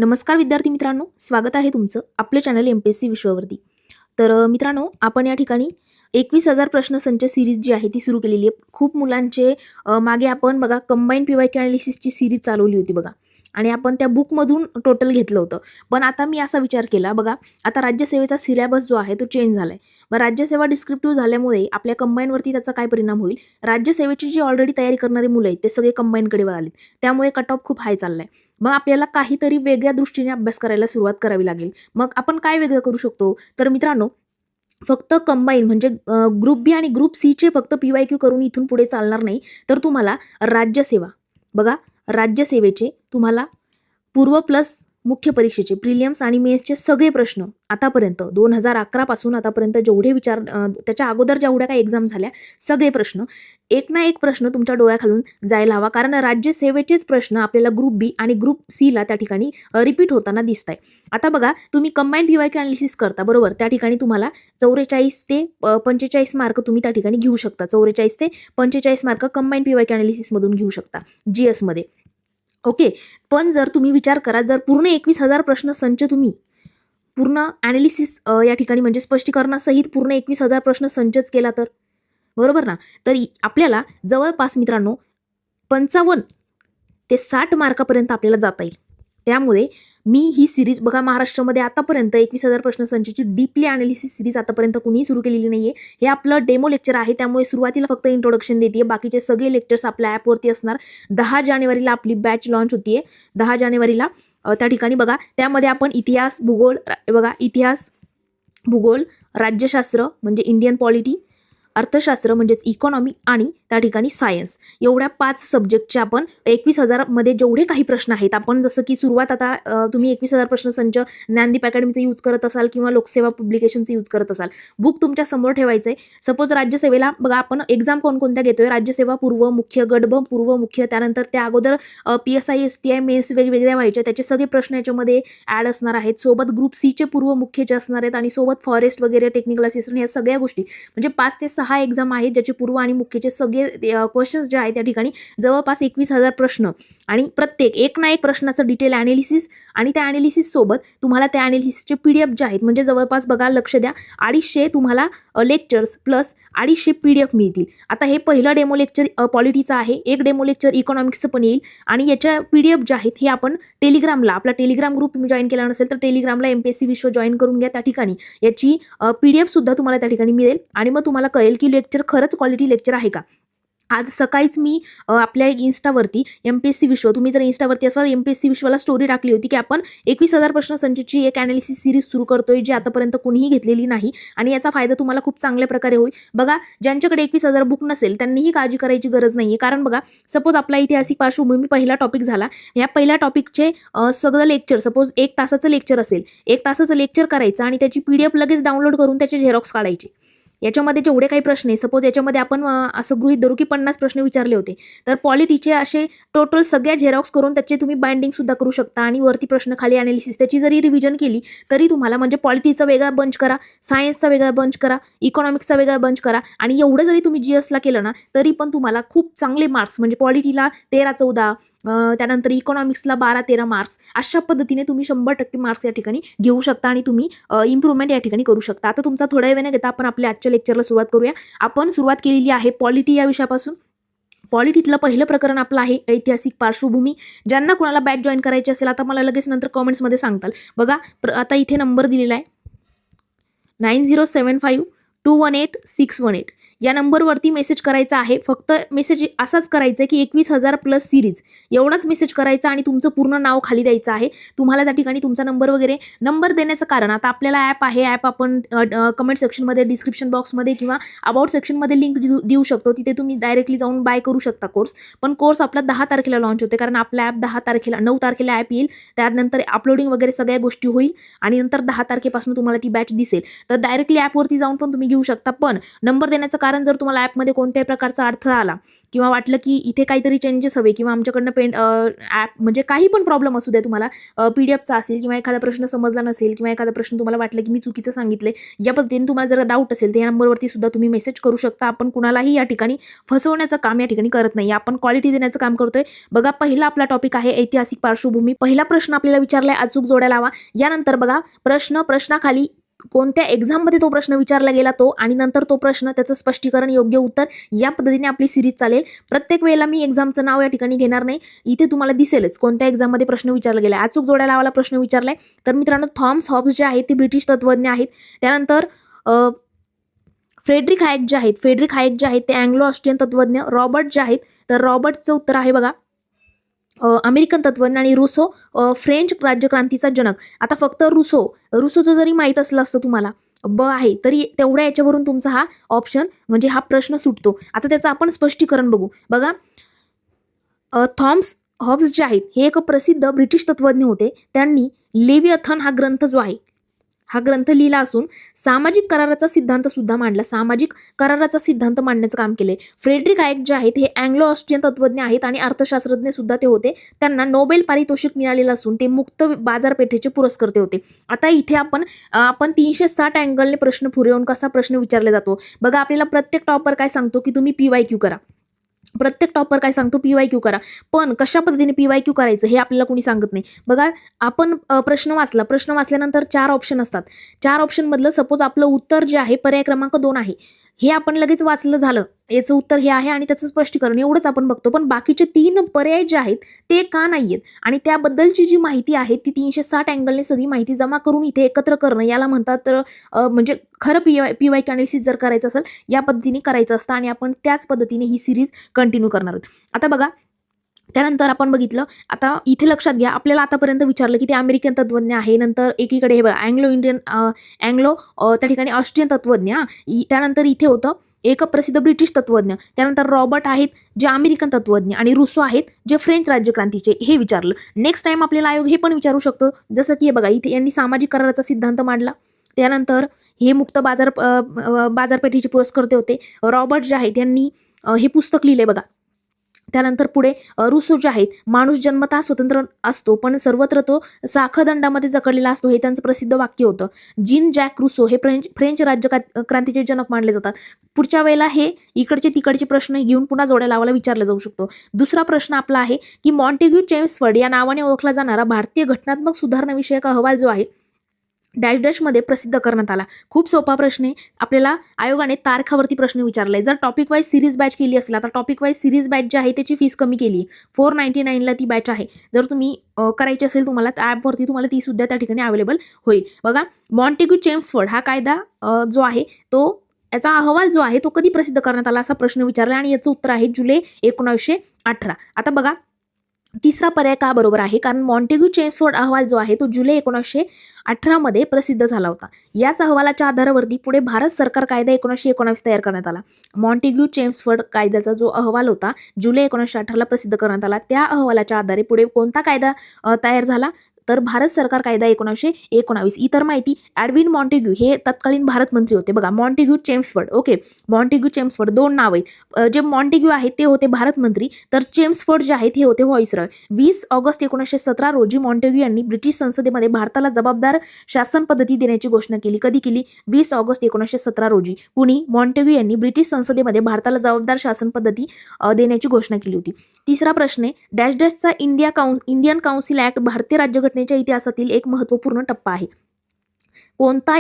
नमस्कार विद्यार्थी मित्रांनो, स्वागत आहे तुमचं आपल्या चॅनल MPSC विश्ववरती. तर मित्रांनो, आपण या ठिकाणी 21,000 प्रश्नसंच सिरीज जी आहे ती सुरू केलेली आहे. खूप मुलांचे मागे आपण बघा कंबाईन PYQ अनालिसिसची सिरीज चालवली होती बघा, आणि आपण त्या बुकमधून टोटल घेतलं होतं. पण आता मी असा विचार केला बघा, आता राज्यसेवेचा सिलेबस जो आहे तो चेंज झालाय. मग राज्यसेवा डिस्क्रिप्टिव्ह झाल्यामुळे आपल्या कंबाईनवरती त्याचा काय परिणाम होईल? राज्यसेवेची जी ऑलरेडी तयारी करणारी मुलं आहेत ते सगळे कंबाईनकडे वळालेत, त्यामुळे कट ऑफ खूप हाय चाललाय. मग आपल्याला काहीतरी वेगळ्या दृष्टीने अभ्यास करायला सुरुवात करावी लागेल. मग आपण काय वेगळं करू शकतो? तर मित्रांनो, फक्त कंबाईन म्हणजे ग्रुप बी आणि ग्रुप सीचे फक्त PYQ करून इथून पुढे चालणार नाही. तर तुम्हाला राज्यसेवा बघा, राज्यसेवेचे तुम्हाला पूर्व प्लस मुख्य परीक्षेचे प्रिलियम्स आणि मेन्सचे सगळे प्रश्न आतापर्यंत 2011 पासून आतापर्यंत जेवढे त्याच्या अगोदर जेवढ्या काही एक्झाम झाल्या सगळे प्रश्न एक ना एक प्रश्न तुमच्या डोळ्याखालून जायला हवा, कारण राज्यसेवेचेच प्रश्न आपल्याला ग्रुप बी आणि ग्रुप सी ला त्या ठिकाणी रिपीट होताना दिसत आहे. आता बघा, तुम्ही कंबाईन PYQ अनालिसिस करता बरोबर, त्या ठिकाणी तुम्हाला 44 ते 45 मार्क तुम्ही त्या ठिकाणी घेऊ शकता. 44 ते 45 मार्क कंबाईन PYQ अनालिसिस मधून घेऊ शकता GS मध्ये. ओके, पण जर तुम्ही विचार करा, जर पूर्ण 21,000 प्रश्न संच तुम्ही पूर्ण अनालिसिस या ठिकाणी म्हणजे स्पष्टीकरणासहित पूर्ण 21,000 प्रश्न संचच केला तर बरोबर ना, तर आपल्याला जवळपास मित्रांनो 55 ते 60 मार्कापर्यंत आपल्याला जाता येईल. त्यामुळे मी ही सिरीज बघा, महाराष्ट्रामध्ये आतापर्यंत 21,000 प्रश्नसंचची डीपली अनालिसिस सिरीज आतापर्यंत कुणीही सुरू केलेली नाहीये. हे आपलं डेमो लेक्चर आहे, त्यामुळे सुरुवातीला फक्त इंट्रोडक्शन देते. बाकीचे सगळे लेक्चर्स आपल्या ॲपवरती असणार. 10 जानेवारीला आपली बॅच लॉन्च होतीये. 10 जानेवारीला त्या ठिकाणी बघा, त्यामध्ये आपण इतिहास, भूगोल बघा, इतिहास, भूगोल, राज्यशास्त्र म्हणजे इंडियन पॉलिटी, अर्थशास्त्र म्हणजेच इकॉनॉमी आणि त्या ठिकाणी सायन्स, एवढ्या 5 सब्जेक्टचे आपण 21,000 मध्ये जेवढे काही प्रश्न आहेत, आपण जसं की सुरुवात आता तुम्ही 21,000 प्रश्न संच ज्ञानदीप अकॅडमीचा यूज करत असाल किंवा लोकसेवा पब्लिकेशनचा यूज करत असाल, बुक तुमच्या समोर ठेवायचंय. सपोज राज्यसेवेला बघा, आपण एक्झाम कोणकोणत्या घेतोय? राज्यसेवा पूर्व मुख्य, गट ब पूर्व मुख्य, त्यानंतर त्या अगोदर PSI STI मेन्स वेगवेगळ्या व्हायच्या, त्याचे सगळे प्रश्न याच्यामध्ये ऍड असणार आहेत. सोबत ग्रुप सीचे पूर्व मुख्यचे असणार आहेत आणि सोबत फॉरेस्ट वगैरे, टेक्निकल असिस्टंट, या सगळ्या गोष्टी म्हणजे 5 ते 6 एक्झाम आहेत, ज्याचे पूर्व आणि मुख्यचे सगळे क्वेश्चन्स जे आहेत त्या ठिकाणी जवळपास 21,000 प्रश्न, आणि प्रत्येक एक ना एक प्रश्नाचं डिटेल अनालिसिस, आणि त्या अनालिसिस सोबत तुम्हाला त्या अनालिसिसचे PDF जे आहेत, म्हणजे जवळपास बघा, लक्ष द्या, 250 तुम्हाला लेक्चर्स प्लस 250 PDF मिळतील. आता हे पहिलं डेमो लेक्चर पॉलिटीचं आहे, एक डेमो लेक्चर इकॉनॉमिक्सचं पण येईल, आणि याच्या PDF जे आहेत हे आपण टेलिग्रामला, आपला टेलिग्राम ग्रुप तुम्ही जॉईन केला नसेल तर टेलिग्रामला MPSC विश्व जॉईन करून घ्या. त्या ठिकाणी याची PDF सुद्धा तुम्हाला त्या ठिकाणी मिळेल, आणि मग तुम्हाला कळेल की लेक्चर खरंच क्वालिटी लेक्चर आहे का. आज सकाळीच मी आपल्या इन्स्टावरती MPSC विश्व, तुम्ही जर इन्स्टावरती असाल, MPSC विश्वला स्टोरी टाकली होती की आपण 21,000 प्रश्न संचची एक अनालिसिस सिरीज सुरू करतोय, जी आतापर्यंत कोणीही घेतलेली नाही, आणि याचा फायदा तुम्हाला खूप चांगल्या प्रकारे होईल. बघा, ज्यांच्याकडे 21,000 बुक नसेल त्यांनीही काळजी करायची गरज नाहीये, कारण बघा, सपोज आपला ऐतिहासिक पार्श्वभूमी पहिला टॉपिक झाला, या पहिल्या टॉपिकचे सगळं लेक्चर, सपोज 1 तासाचं लेक्चर असेल, 1 तासाचं लेक्चर करायचं आणि त्याची PDF लगेच डाउनलोड करून त्याचे झेरॉक्स काढायचे. याच्यामध्ये जेवढे काही प्रश्न आहे, सपोज याच्यामध्ये आपण असं गृहीत धरू की 50 प्रश्न विचारले होते, तर पॉलिटीचे असे टोटल सगळ्या झेरॉक्स करून त्याचे तुम्ही बाइंडिंग सुद्धा करू शकता, आणि वरती प्रश्न खाली अनालिसिस, त्याची जरी रिव्हिजन केली तरी तुम्हाला, म्हणजे पॉलिटीचा वेगळा बंच करा, सायन्सचा वेगळा बंच करा, इकॉनॉमिक्सचा वेगळा बंच करा, आणि एवढं जरी तुम्ही GS ला केलं ना तरी पण तुम्हाला खूप चांगले मार्क्स, म्हणजे पॉलिटीला 13-14, त्यानंतर इकॉनॉमिक्सला 12-13 मार्क्स, अशा पद्धतीने तुम्ही 100% मार्क्स या ठिकाणी घेऊ शकता, आणि तुम्ही इम्प्रूव्हमेंट या ठिकाणी करू शकता. आता तुमचा थोड्या वेळ न घेता आपण आपल्या आजच्या लेक्चरला सुरुवात करूया. आपण सुरुवात केलेली आहे पॉलिटी या विषयापासून. पॉलिटीतलं पहिलं प्रकरण आपलं आहे ऐतिहासिक पार्श्वभूमी. ज्यांना कुणाला बॅच जॉईन करायची असेल, आता मला लगेच नंतर कमेंट्समध्ये सांगताल. बघा, आता इथे नंबर दिलेला आहे 9075218618, या नंबरवरती मेसेज करायचा आहे. फक्त मेसेज असाच करायचा आहे की 21,000 प्लस सिरीज, एवढाच मेसेज करायचा, आणि तुमचं पूर्ण नाव खाली द्यायचं आहे. तुम्हाला त्या ठिकाणी तुमचा नंबर वगैरे, नंबर देण्याचं कारण, आता आपल्याला ॲप आहे, ॲप आपण कमेंट सेक्शनमध्ये, डिस्क्रिप्शन बॉक्समध्ये किंवा अबाउट सेक्शनमध्ये लिंक देऊ शकतो, तिथे तुम्ही डायरेक्टली जाऊन बाय करू शकता कोर्स. पण कोर्स आपला 10 तारखेला लॉन्च होते, कारण आपला ॲप 9 तारखेला ॲप येईल, त्यानंतर अपलोडिंग वगैरे सगळ्या गोष्टी होईल, आणि नंतर 10 तारखेपासून तुम्हाला ती बॅच दिसेल. तर डायरेक्टली ॲपवरती जाऊन पण तुम्ही घेऊ शकता. पण नंबर देण्याचं कारण जर तुम्हाला ॲपमध्ये कोणत्याही प्रकारचा अडथळा आला किंवा वाटलं की इथे काहीतरी चेंजेस हवे किंवा आमच्याकडनं ॲप म्हणजे काही पण प्रॉब्लेम असू द्या तुम्हाला, PDF चा असेल किंवा एखादा प्रश्न समजला नसेल किंवा एखादा प्रश्न तुम्हाला वाटलं की मी चुकीचं सांगितले, या पद्धतीने तुम्हाला जर डाऊट असेल तर या नंबरवरती सुद्धा तुम्ही मेसेज करू शकता. आपण कुणालाही या ठिकाणी फसवण्याचं काम या ठिकाणी करत नाही, आपण क्वालिटी देण्याचं काम करतोय. बघा, पहिला आपला टॉपिक आहे ऐतिहासिक पार्श्वभूमी. पहिला प्रश्न आपल्याला विचारलाय अचूक जोड्या लावा. यानंतर बघा प्रश्नाखाली कोणत्या एक्झाममध्ये तो प्रश्न विचारला गेला तो, आणि नंतर तो प्रश्न, त्याचं स्पष्टीकरण, योग्य उत्तर, या पद्धतीने आपली सिरीज चालेल. प्रत्येक वेळेला मी एक्झामचं नाव या ठिकाणी घेणार नाही, इथे तुम्हाला दिसेलच कोणत्या एक्झाममध्ये प्रश्न विचारला गेला. अचूक जोड्या लावायला प्रश्न विचारलाय. तर मित्रांनो, थॉमस हॉब्स जे आहेत ते ब्रिटिश तत्वज्ञ आहेत. त्यानंतर फ्रेडरिक हायेक जे आहेत ते अँग्लो ऑस्ट्रियन तत्वज्ञ. रॉबर्ट जे आहेत तर रॉबर्टचं उत्तर आहे बघा अमेरिकन तत्वज्ञ. आणि रुसो फ्रेंच राज्यक्रांतीचा जनक. आता फक्त रुसोचं जरी माहीत असलं असतं तुम्हाला आहे तरी तेवढ्या याच्यावरून तुमचा हा ऑप्शन म्हणजे हा प्रश्न सुटतो. आता त्याचं आपण स्पष्टीकरण बघू. बघा, थॉमस हॉब्स जे आहेत हे एक प्रसिद्ध ब्रिटिश तत्वज्ञ होते. त्यांनी लेविअथन हा ग्रंथ जो आहे हा ग्रंथ लिहिला असून सामाजिक कराराचा सिद्धांत सुद्धा मांडला. सामाजिक कराराचा सिद्धांत मांडण्याचं काम केले. फ्रेडरिक हायेक जे आहेत हे अँग्लो ऑस्ट्रियन तत्वज्ञ आहेत आणि अर्थशास्त्रज्ञ सुद्धा ते होते. त्यांना नोबेल पारितोषिक मिळालेलं असून ते मुक्त बाजारपेठेचे पुरस्कर्ते होते. आता इथे आपण 360 अँगलने प्रश्न पुरवून कसा प्रश्न विचारला जातो बघा. आपल्याला प्रत्येक टॉपर काय सांगतो की तुम्ही PYQ करा. प्रत्येक टॉपर काय सांगतो PYQ करा, पण कशा पद्धतीने PYQ करायचं हे आपल्याला कोणी सांगत नाही. बघा, आपण प्रश्न वाचल्यानंतर 4 ऑप्शन असतात. 4 ऑप्शन मधलं सपोज आपलं उत्तर जे आहे पर्याय क्रमांक 2 आहे, हे आपण लगेच वाचलं झालं, याचं उत्तर हे आहे आणि त्याचं स्पष्टीकरण एवढंच आपण बघतो. पण बाकीचे 3 पर्याय जे आहेत ते का नाहीयेत आणि त्याबद्दलची जी माहिती आहे ती 360 अँगलने सगळी माहिती जमा करून इथे एकत्र करणं याला म्हणतात. तर म्हणजे खरं PYQ अनालिसिस जर करायचं असेल या पद्धतीने करायचं असतं आणि आपण त्याच पद्धतीने ही सिरीज कंटिन्यू करणार आहोत. आता बघा, त्यानंतर आपण बघितलं, आता इथे लक्षात घ्या, आपल्याला आतापर्यंत विचारलं की ते अमेरिकन तत्वज्ञ आहे. नंतर एकीकडे हे बघा अँग्लो त्या ठिकाणी ऑस्ट्रियन तत्वज्ञ. त्यानंतर इथे होतं एक प्रसिद्ध ब्रिटिश तत्वज्ञ. त्यानंतर रॉबर्ट आहेत जे अमेरिकन तत्वज्ञ आणि रुसो आहेत जे फ्रेंच राज्यक्रांतीचे, हे विचारलं. नेक्स्ट टाइम आपल्याला आयोग हे पण विचारू शकतो, जसं की हे बघा इथे यांनी सामाजिक कराराचा सिद्धांत मांडला. त्यानंतर हे मुक्त बाजारपेठेचे पुरस्कर्ते होते. रॉबर्ट जे आहेत यांनी हे पुस्तक लिहिले बघा. त्यानंतर पुढे रुसो जे आहेत माणूस जन्मतः स्वतंत्र असतो पण सर्वत्र तो साखदंडामध्ये जकडलेला असतो, हे त्यांचं प्रसिद्ध वाक्य होतं. जीन जॅक रुसो हे फ्रेंच राज्यक्रांतीचे जनक मानले जातात. पुढच्या वेळेला हे इकडचे तिकडचे प्रश्न घेऊन पुन्हा जोड्या लावायला विचारला जाऊ शकतो. दुसरा प्रश्न आपला आहे की मॉन्टेग्यू चेम्सफर्ड या नावाने ओळखला जाणारा भारतीय घटनात्मक सुधारणा विषयक अहवाल जो आहे मध्ये प्रसिद्ध करण्यात आला. खूप सोपा प्रश्न आहे. आपल्याला आयोगाने तारखावरती प्रश्न विचारलाय. जर टॉपिक वाईज सिरीज बॅच केली असेल, आता टॉपिक वाईज सिरीज बॅच जी आहे त्याची फीस कमी केली, 499 ती बॅच आहे. जर तुम्ही करायची असेल तुम्हाला ॲपवरती तुम्हाला ती सुद्धा त्या ठिकाणी अवेलेबल होईल. बघा, मॉन्टेग्यू चेम्सफर्ड हा कायदा जो आहे तो याचा अहवाल जो आहे तो कधी प्रसिद्ध करण्यात आला असा प्रश्न विचारला आणि याचं उत्तर आहे जुलै 1918. आता बघा, तिसरा पर्याय का बरोबर आहे, कारण मॉन्टेग्यू चेम्सफोर्ड अहवाल जो आहे तो जुलै 1918 मध्ये प्रसिद्ध झाला होता. याच अहवालाच्या आधारावरती पुढे भारत सरकार कायदा 1919 तयार करण्यात आला. मॉन्टेग्यू चेम्सफोर्ड कायद्याचा जो अहवाल होता जुलै 1918 ला प्रसिद्ध करण्यात आला. त्या अहवालाच्या आधारे पुढे कोणता कायदा तयार झाला, तर भारत सरकार कायदा 1919. इतर माहिती, ॲडविन मॉन्टेग्यू हे तत्कालीन भारत मंत्री होते. बघा, Montagu Chelmsford, okay, Montagu Chelmsford 2 नाव आहेत. जे मॉन्टेग्यू आहेत ते होते भारत मंत्री, तर चेम्सफोर्ड जे आहेत हे होते व्हॉइसरॉय. 20 ऑगस्ट 1917 रोजी मॉन्टेग्यू यांनी ब्रिटिश संसदेमध्ये भारताला जबाबदार शासन पद्धती देण्याची घोषणा केली. कधी केली? 20 ऑगस्ट 1917 रोजी. कुणी? मॉन्टेग्यू यांनी ब्रिटिश संसदेमध्ये भारताला जबाबदार शासन पद्धती देण्याची घोषणा केली होती. तिसरा प्रश्न आहे, डॅश डॅशचा इंडियन काउन्सिल ऍक्ट भारतीय राज्यघटनेच्या इतिहासातील एक महत्त्वपूर्ण टप्पा आहे. कोणता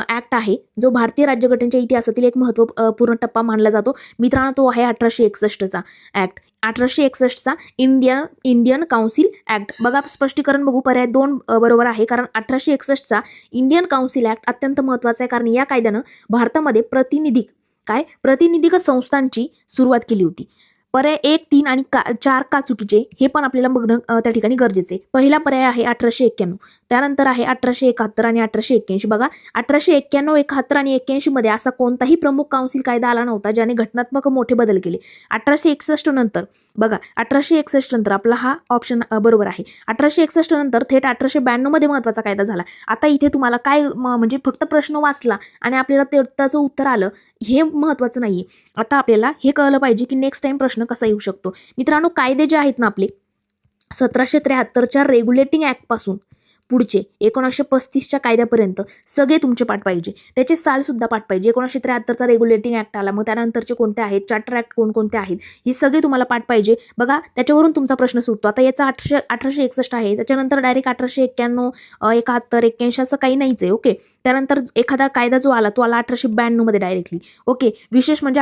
ऍक्ट आहे जो भारतीय राज्यघटनेच्या इतिहासातील एक महत्त्वपूर्ण टप्पा मानला जातो? मित्रांनो, तो आहे 1861चा ऍक्ट. 1861चा इंडियन काउन्सिल ऍक्ट. बघा, स्पष्टीकरण बघू. पर्याय 2 बरोबर आहे, कारण 1861चा इंडियन काउन्सिल ऍक्ट अत्यंत महत्त्वाचा आहे, कारण या कायद्यानं भारतामध्ये प्रातिनिधिक संस्थांची सुरुवात केली होती. पर्याय 1, 3 आणि 4 का चुकीचे हे पण आपल्याला बघणं त्या ठिकाणी गरजेचे. पहिला पर्याय आहे 1891. त्यानंतर आहे 1871 आणि 1881. बघा 1891, 71 आणि 81 मध्ये असा कोणताही प्रमुख काउन्सिल कायदा आला नव्हता ज्याने घटनात्मक मोठे बदल केले. 1861 नंतर बघा 1861 नंतर आपला हा ऑप्शन बरोबर आहे. 1861 नंतर थेट 1892 मध्ये महत्वाचा कायदा झाला. आता इथे तुम्हाला काय म्हणजे फक्त प्रश्न वाचला आणि आपल्याला त्याचं उत्तर आलं हे महत्वाचं नाहीये. आता आपल्याला हे कळलं पाहिजे की नेक्स्ट टाइम प्रश्न कसा येऊ शकतो. मित्रांनो, कायदे जे आहेत ना आपले 1773च्या रेग्युलेटिंग ऍक्ट पासून पुढचे 1935च्या कायद्यापर्यंत सगळे तुमचे पाठ पाहिजे. त्याचे साल सुद्धा पाठ पाहिजे. 1973चा रेग्युलेटिंग ऍक्ट आला, मग त्यानंतरचे कोणते आहेत, चार्टर ऍक्ट कोणकोणते आहेत, हे सगळे तुम्हाला पाठ पाहिजे. बघा त्याच्यावरून तुमचा प्रश्न सुटतो. आता याचा 1861 आहे, त्याच्यानंतर डायरेक्ट 1891, 71, 81 असं काही नाहीच आहे. ओके. त्यानंतर एखादा कायदा जो आला तो आला 1892 मध्ये डायरेक्टली. ओके. विशेष म्हणजे